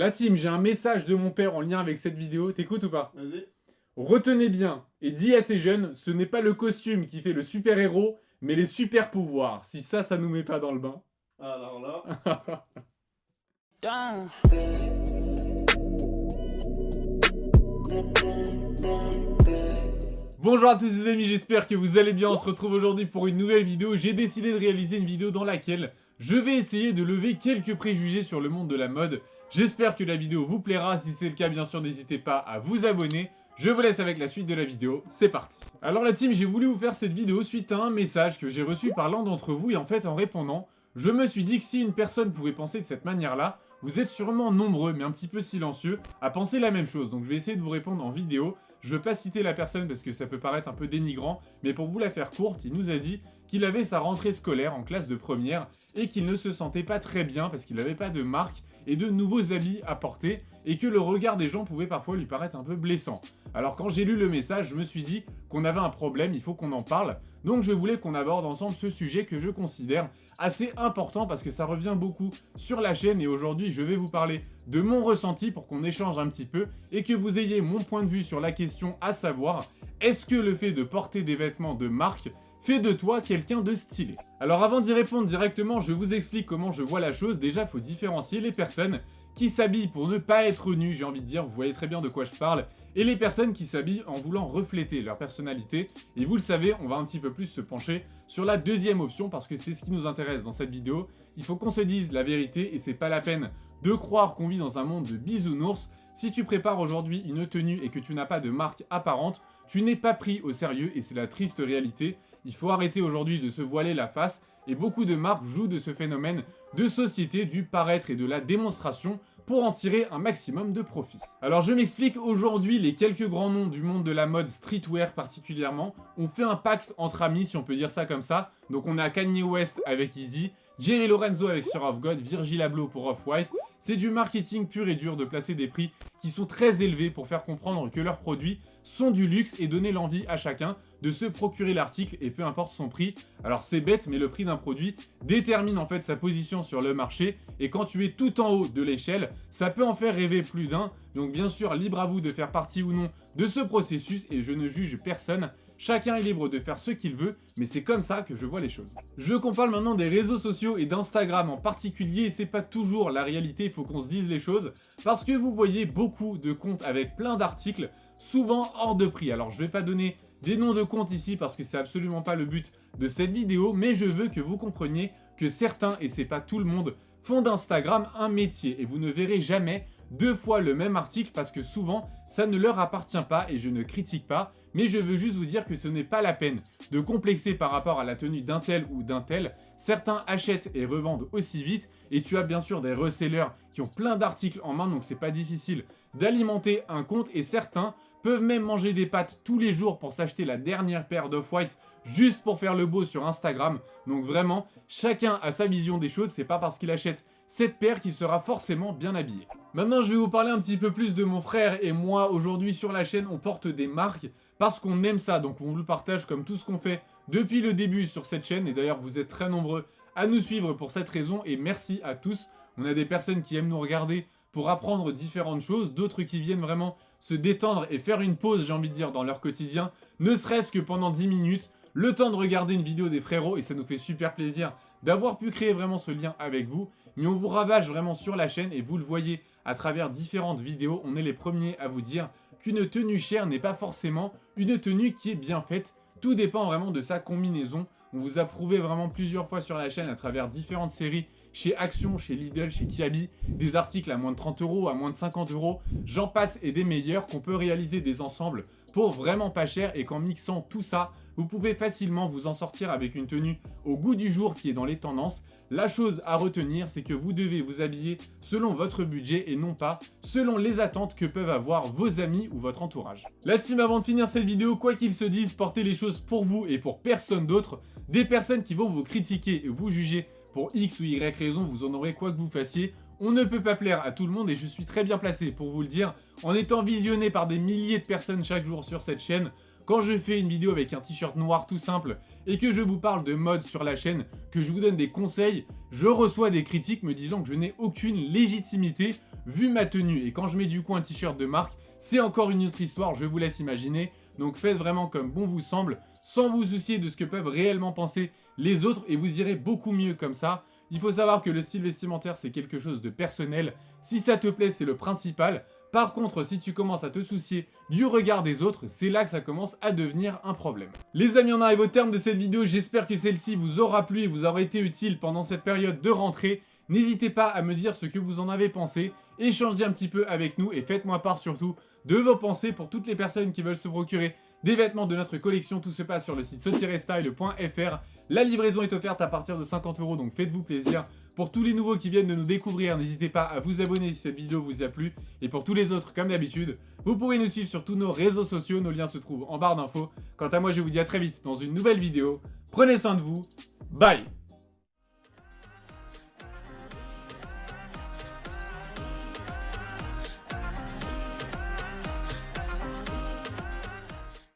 La team, j'ai un message de mon père en lien avec cette vidéo, t'écoutes ou pas? Vas-y. Retenez bien et dis à ces jeunes, ce n'est pas le costume qui fait le super-héros, mais les super-pouvoirs. Si ça nous met pas dans le bain. Alors là. Bonjour à tous les amis, j'espère que vous allez bien. On se retrouve aujourd'hui pour une nouvelle vidéo. J'ai décidé de réaliser une vidéo dans laquelle je vais essayer de lever quelques préjugés sur le monde de la mode. J'espère que la vidéo vous plaira. Si c'est le cas, bien sûr, n'hésitez pas à vous abonner. Je vous laisse avec la suite de la vidéo, c'est parti. Alors la team, j'ai voulu vous faire cette vidéo suite à un message que j'ai reçu par l'un d'entre vous et en fait en répondant, je me suis dit que si une personne pouvait penser de cette manière-là, vous êtes sûrement nombreux, mais un petit peu silencieux, à penser la même chose. Donc je vais essayer de vous répondre en vidéo. Je veux pas citer la personne parce que ça peut paraître un peu dénigrant, mais pour vous la faire courte, il nous a dit qu'il avait sa rentrée scolaire en classe de première et qu'il ne se sentait pas très bien parce qu'il n'avait pas de marque et de nouveaux habits à porter et que le regard des gens pouvait parfois lui paraître un peu blessant. Alors quand j'ai lu le message, je me suis dit qu'on avait un problème, il faut qu'on en parle. Donc je voulais qu'on aborde ensemble ce sujet que je considère assez important parce que ça revient beaucoup sur la chaîne et aujourd'hui je vais vous parler de mon ressenti pour qu'on échange un petit peu et que vous ayez mon point de vue sur la question, à savoir, est-ce que le fait de porter des vêtements de marque fait de toi quelqu'un de stylé? Alors avant d'y répondre directement, je vous explique comment je vois la chose. Déjà, il faut différencier les personnes qui s'habillent pour ne pas être nues, j'ai envie de dire, vous voyez très bien de quoi je parle, et les personnes qui s'habillent en voulant refléter leur personnalité. Et vous le savez, on va un petit peu plus se pencher sur la deuxième option parce que c'est ce qui nous intéresse dans cette vidéo. Il faut qu'on se dise la vérité et c'est pas la peine de croire qu'on vit dans un monde de bisounours. Si tu prépares aujourd'hui une tenue et que tu n'as pas de marque apparente, tu n'es pas pris au sérieux et c'est la triste réalité. Il faut arrêter aujourd'hui de se voiler la face et beaucoup de marques jouent de ce phénomène de société du paraître et de la démonstration pour en tirer un maximum de profit. Alors je m'explique, aujourd'hui les quelques grands noms du monde de la mode streetwear particulièrement ont fait un pacte entre amis si on peut dire ça comme ça. Donc on a Kanye West avec Yeezy, Jerry Lorenzo avec Fear of God, Virgil Abloh pour Off-White. C'est du marketing pur et dur de placer des prix qui sont très élevés pour faire comprendre que leurs produits sont du luxe et donner l'envie à chacun de se procurer l'article et peu importe son prix. Alors c'est bête mais le prix d'un produit détermine en fait sa position sur le marché et quand tu es tout en haut de l'échelle, ça peut en faire rêver plus d'un. Donc bien sûr, libre à vous de faire partie ou non de ce processus et je ne juge personne. Chacun est libre de faire ce qu'il veut, mais c'est comme ça que je vois les choses. Je veux qu'on parle maintenant des réseaux sociaux et d'Instagram en particulier, et c'est pas toujours la réalité, il faut qu'on se dise les choses, parce que vous voyez beaucoup de comptes avec plein d'articles, souvent hors de prix. Alors je vais pas donner des noms de comptes ici parce que c'est absolument pas le but de cette vidéo, mais je veux que vous compreniez que certains, et c'est pas tout le monde, font d'Instagram un métier, et vous ne verrez jamais deux fois le même article parce que souvent ça ne leur appartient pas et je ne critique pas, mais je veux juste vous dire que ce n'est pas la peine de complexer par rapport à la tenue d'un tel ou d'un tel. Certains achètent et revendent aussi vite et tu as bien sûr des resellers qui ont plein d'articles en main donc c'est pas difficile d'alimenter un compte et certains peuvent même manger des pâtes tous les jours pour s'acheter la dernière paire d'Off-White juste pour faire le beau sur Instagram. Donc vraiment, chacun a sa vision des choses, c'est pas parce qu'il achète cette paire qui sera forcément bien habillée. Maintenant, je vais vous parler un petit peu plus de mon frère et moi. Aujourd'hui, sur la chaîne, on porte des marques parce qu'on aime ça. Donc, on vous le partage comme tout ce qu'on fait depuis le début sur cette chaîne. Et d'ailleurs, vous êtes très nombreux à nous suivre pour cette raison. Et merci à tous. On a des personnes qui aiment nous regarder pour apprendre différentes choses. D'autres qui viennent vraiment se détendre et faire une pause, j'ai envie de dire, dans leur quotidien. Ne serait-ce que pendant 10 minutes. Le temps de regarder une vidéo des frérots et ça nous fait super plaisir d'avoir pu créer vraiment ce lien avec vous. Mais on vous ravage vraiment sur la chaîne et vous le voyez à travers différentes vidéos. On est les premiers à vous dire qu'une tenue chère n'est pas forcément une tenue qui est bien faite. Tout dépend vraiment de sa combinaison. On vous a prouvé vraiment plusieurs fois sur la chaîne à travers différentes séries chez Action, chez Lidl, chez Kiabi, des articles à moins de 30 €, à moins de 50 €, j'en passe et des meilleurs, qu'on peut réaliser des ensembles pour vraiment pas cher et qu'en mixant tout ça, vous pouvez facilement vous en sortir avec une tenue au goût du jour qui est dans les tendances. La chose à retenir, c'est que vous devez vous habiller selon votre budget et non pas selon les attentes que peuvent avoir vos amis ou votre entourage. La team, avant de finir cette vidéo, quoi qu'ils se disent, portez les choses pour vous et pour personne d'autre. Des personnes qui vont vous critiquer et vous juger pour X ou Y raison, vous en aurez quoi que vous fassiez. On ne peut pas plaire à tout le monde et je suis très bien placé pour vous le dire en étant visionné par des milliers de personnes chaque jour sur cette chaîne. Quand je fais une vidéo avec un t-shirt noir tout simple et que je vous parle de mode sur la chaîne, que je vous donne des conseils, je reçois des critiques me disant que je n'ai aucune légitimité vu ma tenue et quand je mets du coup un t-shirt de marque, c'est encore une autre histoire, je vous laisse imaginer. Donc faites vraiment comme bon vous semble, sans vous soucier de ce que peuvent réellement penser les autres et vous irez beaucoup mieux comme ça. Il faut savoir que le style vestimentaire c'est quelque chose de personnel, si ça te plaît c'est le principal. Par contre, si tu commences à te soucier du regard des autres, c'est là que ça commence à devenir un problème. Les amis, on arrive au terme de cette vidéo, j'espère que celle-ci vous aura plu et vous aura été utile pendant cette période de rentrée. N'hésitez pas à me dire ce que vous en avez pensé, échangez un petit peu avec nous et faites-moi part surtout de vos pensées pour toutes les personnes qui veulent se procurer des vêtements de notre collection. Tout se passe sur le site so-style.fr. La livraison est offerte à partir de 50 €, donc faites-vous plaisir. Pour tous les nouveaux qui viennent de nous découvrir, n'hésitez pas à vous abonner si cette vidéo vous a plu. Et pour tous les autres, comme d'habitude, vous pouvez nous suivre sur tous nos réseaux sociaux, nos liens se trouvent en barre d'infos. Quant à moi, je vous dis à très vite dans une nouvelle vidéo. Prenez soin de vous, bye!